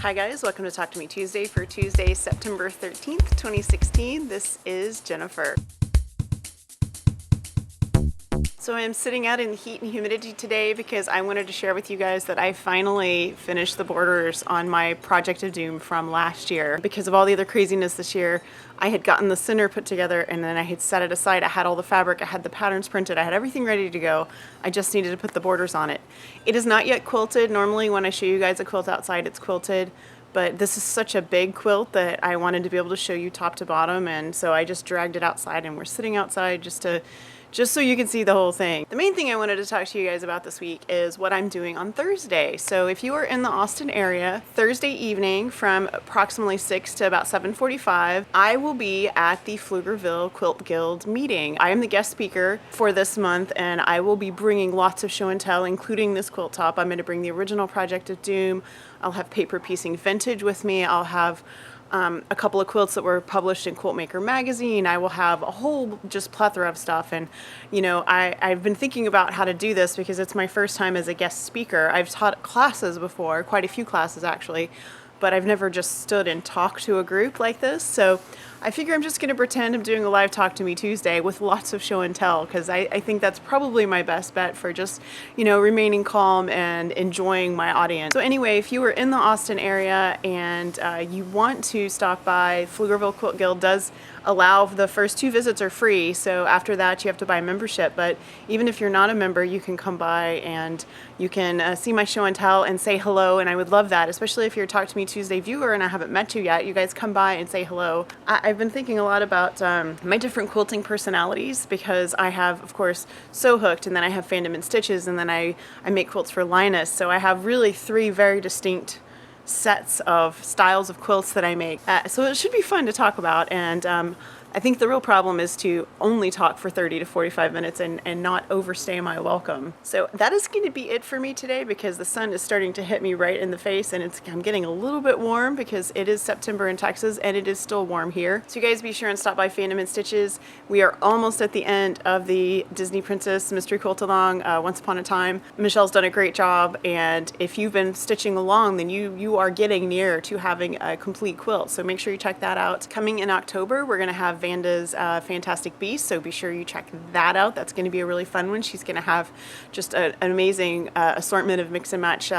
Hi guys, welcome to Talk to Me Tuesday for Tuesday, September 13th, 2016. This is Jennifer. So I'm sitting out in the heat and humidity today because I wanted to share with you guys that I finally finished the borders on my Project of Doom from last year. Because of all the other craziness this year, I had gotten the center put together and then I had set it aside. I had all the fabric, I had the patterns printed, I had everything ready to go. I just needed to put the borders on it. It is not yet quilted. Normally when I show you guys a quilt outside, it's quilted. But this is such a big quilt that I wanted to be able to show you top to bottom, and so I just dragged it outside and we're sitting outside just so you can see the whole thing. The main thing I wanted to talk to you guys about this week is what I'm doing on Thursday. So if you are in the Austin area, Thursday evening from approximately 6 to about 7:45, I will be at the Pflugerville Quilt Guild meeting. I am the guest speaker for this month and I will be bringing lots of show and tell, including this quilt top. I'm going to bring the original Project of Doom. I'll have paper piecing vintage with me. I'll have a couple of quilts that were published in Quilt Maker magazine. I will have a whole just plethora of stuff. And you know, I've been thinking about how to do this because it's my first time as a guest speaker. I've taught classes before, quite a few classes actually, but I've never just stood and talked to a group like this. So I figure I'm just going to pretend I'm doing a live Talk to Me Tuesday with lots of show and tell, because I think that's probably my best bet for just, you know, remaining calm and enjoying my audience. So anyway, if you were in the Austin area and you want to stop by, Pflugerville Quilt Guild does allow the first 2 visits are free, so after that you have to buy a membership. But even if you're not a member, you can come by and you can see my show and tell and say hello, and I would love that, especially if you're a Talk to Me Tuesday viewer and I haven't met you yet. You guys come by and say hello. I've been thinking a lot about my different quilting personalities, because I have, of course, Sewhooked, and then I have Fandom and Stitches, and then I make quilts for Linus. So I have really 3 very distinct sets of styles of quilts that I make. So it should be fun to talk about, and I think the real problem is to only talk for 30 to 45 minutes and not overstay my welcome. So that is going to be it for me today, because the sun is starting to hit me right in the face, and I'm getting a little bit warm because it is September in Texas and it is still warm here. So you guys be sure and stop by Fandom and Stitches. We are almost at the end of the Disney Princess Mystery Quilt Along, Once Upon a Time. Michelle's done a great job, and if you've been stitching along, then you are getting near to having a complete quilt. So make sure you check that out. Coming in October, we're going to have Vanda's Fantastic Beast, so be sure you check that out. That's going to be a really fun one. She's going to have just an amazing assortment of mix and match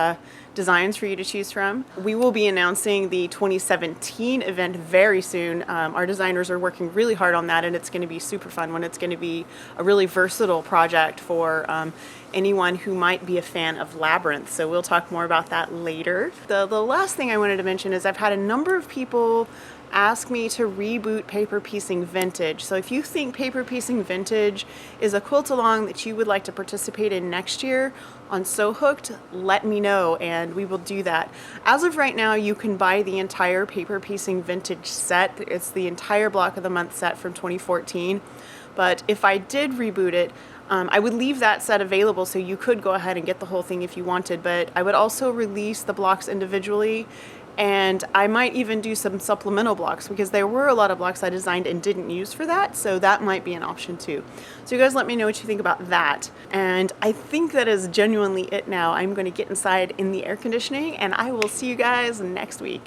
designs for you to choose from. We will be announcing the 2017 event very soon. Our designers are working really hard on that, and it's going to be super fun when it's going to be a really versatile project for anyone who might be a fan of Labyrinth. So we'll talk more about that later. The last thing I wanted to mention is I've had a number of people ask me to reboot Paper Piecing Vintage. So if you think Paper Piecing Vintage is a quilt along that you would like to participate in next year on Sewhooked, let me know and we will do that. As of right now, you can buy the entire Paper Piecing Vintage set. It's the entire Block of the Month set from 2014. But if I did reboot it, I would leave that set available, so you could go ahead and get the whole thing if you wanted, but I would also release the blocks individually, and I might even do some supplemental blocks, because there were a lot of blocks I designed and didn't use for that, so that might be an option too. So you guys let me know what you think about that. And I think that is genuinely it now. I'm going to get inside in the air conditioning, and I will see you guys next week.